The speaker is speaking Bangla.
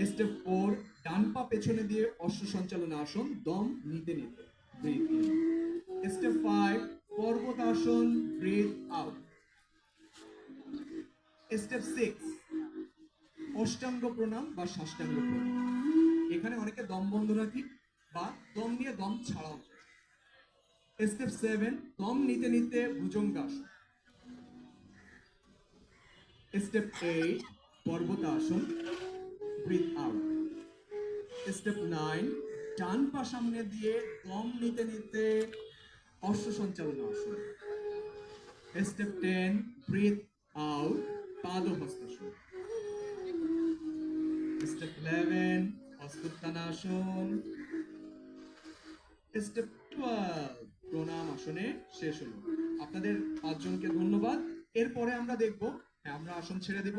স্টেপ 4, ডান পা পেছনে দিয়ে অশ্ব সঞ্চালন আসন, দম নিতে নিতে, ব্রিথ ইন। স্টেপ 5, পর্বতাসন, ব্রিথ আউট। স্টেপ 6, অষ্টাঙ্গ প্রণাম বা সাষ্টাঙ্গ প্রণাম। এখানে অনেকে দম বন্ধ রাখি বা দম নিয়ে দম ছাড়াও। স্টেপ 7, দম নিতে নিতে ভুজঙ্গাসন। স্টেপ 8, পর্বতাসন, ব্রিথ আউট। স্টেপ 9, ডান পা সামনে দিয়ে দম নিতে নিতে অশ্ব সঞ্চালন আসন। স্টেপ 10, ব্রিথ আউট, পাদহস্তাসন। স্টেপ 11, হস্তোত্থানাসন। স্টেপ 12, প্রণাম আসনে শেষ হলো। আপনাদের 5 জনকে ধন্যবাদ। এরপরে আমরা দেখব, আমরা আসন ছেড়ে দিব।